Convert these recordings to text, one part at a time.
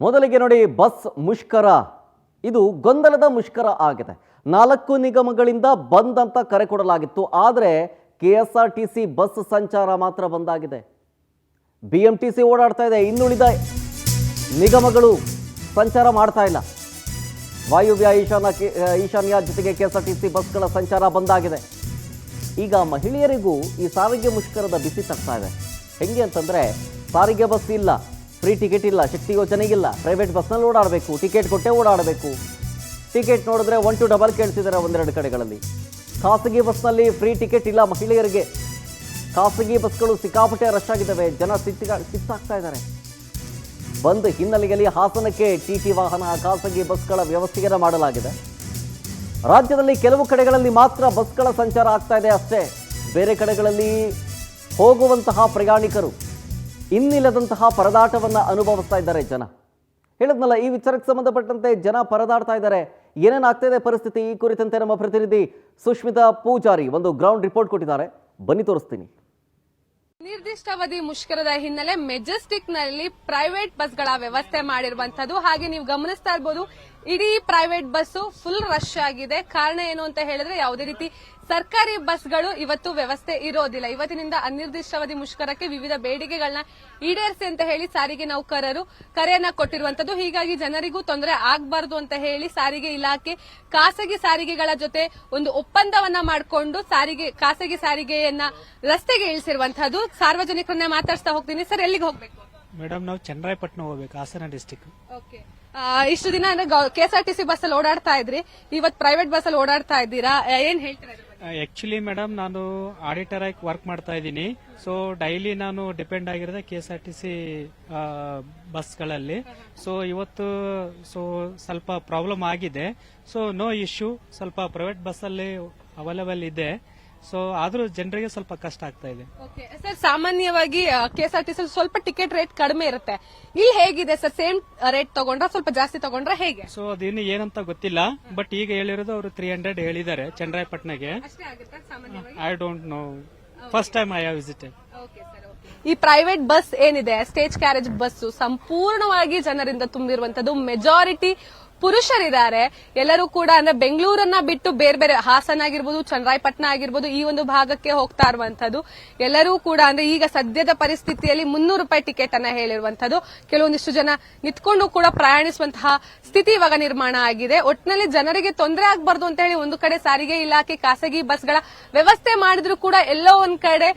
ಮೊದಲಿಗೆ ನೋಡಿ, ಬಸ್ ಮುಷ್ಕರ ಇದು ಗೊಂದಲದ ಮುಷ್ಕರ ಆಗಿದೆ. 4 ನಿಗಮಗಳಿಂದ ಬಂದ್ ಅಂತ ಕರೆ ಕೊಡಲಾಗಿತ್ತು. ಆದರೆ KSRTC ಬಸ್ ಸಂಚಾರ ಮಾತ್ರ ಬಂದಾಗಿದೆ. BMTC ಓಡಾಡ್ತಾ ಇದೆ, ಇನ್ನುಳಿದ ನಿಗಮಗಳು ಸಂಚಾರ ಮಾಡ್ತಾ ಇಲ್ಲ. ವಾಯುವ್ಯ ಈಶಾನ್ಯ ಜೊತೆಗೆ KSRTC ಬಸ್ಗಳ ಸಂಚಾರ ಬಂದಾಗಿದೆ. ಈಗ ಮಹಿಳೆಯರಿಗೂ ಈ ಸಾರಿಗೆ ಮುಷ್ಕರದ ಬಿಸಿ ತಗ್ತಾ ಇದೆ. ಹೆಂಗೆ ಅಂತಂದರೆ, ಸಾರಿಗೆ ಬಸ್ ಇಲ್ಲ, ಫ್ರೀ ಟಿಕೆಟ್ ಇಲ್ಲ, ಶಕ್ತಿ ಯೋಜನೆಗಿಲ್ಲ, ಪ್ರೈವೇಟ್ ಬಸ್ನಲ್ಲಿ ಓಡಾಡಬೇಕು, ಟಿಕೆಟ್ ಕೊಟ್ಟೆ ಓಡಾಡಬೇಕು. ಟಿಕೆಟ್ ನೋಡಿದ್ರೆ 1 to ಡಬಲ್ ಕೇಳ್ತಿದ್ದಾರೆ ಒಂದೆರಡು ಕಡೆಗಳಲ್ಲಿ. ಖಾಸಗಿ ಬಸ್ನಲ್ಲಿ ಫ್ರೀ ಟಿಕೆಟ್ ಇಲ್ಲ ಮಹಿಳೆಯರಿಗೆ. ಖಾಸಗಿ ಬಸ್ಗಳು ಸಿಕ್ಕಾಪಟ್ಟೆ ರಶ್ ಆಗಿದ್ದಾವೆ, ಜನ ಸಿಕ್ಕಾಗ್ತಾ ಇದ್ದಾರೆ. ಬಂದ್ ಹಿನ್ನೆಲೆಯಲ್ಲಿ ಹಾಸನಕ್ಕೆ TT ವಾಹನ, ಖಾಸಗಿ ಬಸ್ಗಳ ವ್ಯವಸ್ಥೆಯನ್ನು ಮಾಡಲಾಗಿದೆ. ರಾಜ್ಯದಲ್ಲಿ ಕೆಲವು ಕಡೆಗಳಲ್ಲಿ ಮಾತ್ರ ಬಸ್ಗಳ ಸಂಚಾರ ಆಗ್ತಾ ಇದೆ ಅಷ್ಟೇ. ಬೇರೆ ಕಡೆಗಳಲ್ಲಿ ಹೋಗುವಂತಹ ಪ್ರಯಾಣಿಕರು ಇನ್ನಿಲ್ಲದಂತಹ ಪರದಾಟವನ್ನು ಅನುಭವಿಸ್ತಾ ಇದ್ದಾರೆ ಜನ. ಹೇಳಿದ್ನಲ್ಲ, ಈ ವಿಚಾರಕ್ಕೆ ಸಂಬಂಧಪಟ್ಟಂತೆ ಜನ ಪರದಾಡ್ತಾ ಇದ್ದಾರೆ. ಏನೇನಾಗ್ತಾ ಇದೆ ಪರಿಸ್ಥಿತಿ, ಈ ಕುರಿತಂತೆ ನಮ್ಮ ಪ್ರತಿನಿಧಿ ಸುಷ್ಮಿತಾ ಪೂಜಾರಿ ಒಂದು ಗ್ರೌಂಡ್ ರಿಪೋರ್ಟ್ ಕೊಟ್ಟಿದ್ದಾರೆ. ಬನ್ನಿ ತೋರಿಸ್ತೀನಿ. ನಿರ್ದಿಷ್ಟಾವಧಿ ಮುಷ್ಕರದ ಹಿನ್ನೆಲೆ ಮೆಜೆಸ್ಟಿಕ್ ನಲ್ಲಿ ಪ್ರೈವೇಟ್ ಬಸ್ಗಳ ವ್ಯವಸ್ಥೆ ಮಾಡಿರುವಂತದ್ದು. ಹಾಗೆ ನೀವು ಗಮನಿಸ್ತಾ ಇರಬಹುದು, ಇಡೀ ಪ್ರೈವೇಟ್ ಬಸ್ಸು ಫುಲ್ ರಶ್ ಆಗಿದೆ. ಕಾರಣ ಏನು ಅಂತ ಹೇಳಿದ್ರೆ, ಯಾವುದೇ ರೀತಿ ಸರ್ಕಾರಿ ಬಸ್ಗಳು ಇವತ್ತು ವ್ಯವಸ್ಥೆ ಇರೋದಿಲ್ಲ. ಇವತ್ತಿನಿಂದ ಅನಿರ್ದಿಷ್ಟಾವಧಿ ಮುಷ್ಕರಕ್ಕೆ ವಿವಿಧ ಬೇಡಿಕೆಗಳನ್ನ ಈಡೇರಿಸಿ ಅಂತ ಹೇಳಿ ಸಾರಿಗೆ ನೌಕರರು ಕರೆಯನ್ನ ಕೊಟ್ಟಿರುವಂತದ್ದು. ಹೀಗಾಗಿ ಜನರಿಗೂ ತೊಂದರೆ ಆಗಬಾರದು ಅಂತ ಹೇಳಿ ಸಾರಿಗೆ ಇಲಾಖೆ ಖಾಸಗಿ ಸಾರಿಗೆಗಳ ಜೊತೆ ಒಂದು ಒಪ್ಪಂದವನ್ನ ಮಾಡಿಕೊಂಡು ಖಾಸಗಿ ಸಾರಿಗೆಯನ್ನ ರಸ್ತೆಗೆ ಇಳಿಸಿರುವಂತದ್ದು. ಸಾರ್ವಜನಿಕರನ್ನ ಮಾತಾಡ್ತಾ ಹೋಗ್ತೀನಿ. ಸರ್, ಎಲ್ಲಿಗೆ ಹೋಗ್ಬೇಕು? ಮೇಡಮ್, ನಾವು ಚನ್ನರಾಯಪಟ್ಟಣ ಹೋಗ್ಬೇಕು, ಹಾಸನ ಡಿಸ್ಟಿಕ್. ಓಕೆ, ಇಷ್ಟು ದಿನ KSRTC ಬಸ್ ಅಲ್ಲಿ ಓಡಾಡ್ತಾ ಇದ್ರಿ, ಇವತ್ತು ಪ್ರೈವೇಟ್ ಬಸ್ ಅಲ್ಲಿ ಓಡಾಡ್ತಾ ಇದ್ದೀರಾ, ಏನ್ ಹೇಳ್ತೀರಾ? ಆಕ್ಚುಲಿ ಮೇಡಮ್, ನಾನು ಆಡಿಟರ್ ಆಗಿ ವರ್ಕ್ ಮಾಡ್ತಾ ಇದ್ದೀನಿ. ಸೊ ಡೈಲಿ ನಾನು ಡಿಪೆಂಡ್ ಆಗಿರೋದೆ KSRTC ಬಸ್ಗಳಲ್ಲಿ. ಸೊ ಇವತ್ತು ಸ್ವಲ್ಪ ಪ್ರಾಬ್ಲಮ್ ಆಗಿದೆ. ಸೊ ನೋ ಇಶ್ಯೂ, ಸ್ವಲ್ಪ ಪ್ರೈವೇಟ್ ಬಸ್ ಅಲ್ಲಿ ಅವೈಲೇಬಲ್ ಇದೆ. ಸೊ ಆದ್ರೂ ಜನರಿಗೆ ಸ್ವಲ್ಪ ಕಷ್ಟ ಆಗ್ತಾ ಇದೆ. ಸರ್, ಸಾಮಾನ್ಯವಾಗಿ KSRTC ಸ್ವಲ್ಪ ಟಿಕೆಟ್ ರೇಟ್ ಕಡಿಮೆ ಇರುತ್ತೆ. ಇಲ್ಲಿ ಹೇಗಿದೆ ಸರ್? ಸೇಮ್ ರೇಟ್ ತಗೊಂಡ್ರ ಸ್ವಲ್ಪ ಜಾಸ್ತಿ ತಗೊಂಡ್ರ ಹೇಗೆ? ಸೊ ಅದೇನು ಏನಂತ ಗೊತ್ತಿಲ್ಲ, ಬಟ್ ಈಗ ಹೇಳಿರೋದು ಅವರು 300 ಹೇಳಿದ್ದಾರೆ ಚನ್ನರಾಯಪಟ್ಟಣಗೆ. I don't know, first time I have visited. ಈ ಪ್ರೈವೇಟ್ ಬಸ್ ಏನಿದೆ, ಸ್ಟೇಜ್ ಕ್ಯಾರೇಜ್ ಬಸ್, ಸಂಪೂರ್ಣವಾಗಿ ಜನರಿಂದ ತುಂಬಿರುವಂತದ್ದು. ಮೆಜಾರಿಟಿ ಪುರುಷರಿದ್ದಾರೆ. ಎಲ್ಲರೂ ಕೂಡ ಅಂದ್ರೆ ಬೆಂಗಳೂರನ್ನ ಬಿಟ್ಟು ಬೇರೆ ಬೇರೆ ಹಾಸನ ಆಗಿರ್ಬೋದು, ಚನ್ನರಾಯಪಟ್ಟಣ ಆಗಿರ್ಬೋದು, ಈ ಒಂದು ಭಾಗಕ್ಕೆ ಹೋಗ್ತಾ ಇರುವಂತದ್ದು. ಎಲ್ಲರೂ ಕೂಡ ಅಂದ್ರೆ ಈಗ ಸದ್ಯದ ಪರಿಸ್ಥಿತಿಯಲ್ಲಿ 300 ರೂಪಾಯಿ ಟಿಕೆಟ್ ಅನ್ನ ಹೇಳಿರುವಂತದ್ದು. ಕೆಲವೊಂದಿಷ್ಟು ಜನ ನಿಂತ್ಕೊಂಡು ಕೂಡ ಪ್ರಯಾಣಿಸುವಂತಹ ಸ್ಥಿತಿ ಇವಾಗ ನಿರ್ಮಾಣ ಆಗಿದೆ. ಒಟ್ಟಿನಲ್ಲಿ ಜನರಿಗೆ ತೊಂದರೆ ಆಗಬಾರ್ದು ಅಂತ ಹೇಳಿ ಒಂದು ಕಡೆ ಸಾರಿಗೆ ಇಲಾಖೆ ಖಾಸಗಿ ಬಸ್ಗಳ ವ್ಯವಸ್ಥೆ ಮಾಡಿದ್ರು ಕೂಡ ಎಲ್ಲೋ ಒಂದ್ ಕಡೆ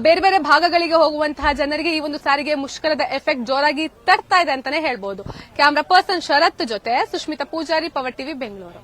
ಬೇರೆ ಬೇರೆ ಭಾಗಗಳಿಗೆ ಹೋಗುವಂತಹ ಜನರಿಗೆ ಈ ಒಂದು ಸಾರಿಗೆ ಮುಷ್ಕರದ ಎಫೆಕ್ಟ್ ಜೋರಾಗಿ ತಡ್ತಾ ಇದೆ ಅಂತಾನೆ ಹೇಳ್ಬಹುದು. ಕ್ಯಾಮರಾ ಪರ್ಸನ್ ಶರತ್ ಜೊತೆ ಸುಷ್ಮಿತಾ ಪೂಜಾರಿ, ಪವರ್ ಟಿವಿ, ಬೆಂಗಳೂರು.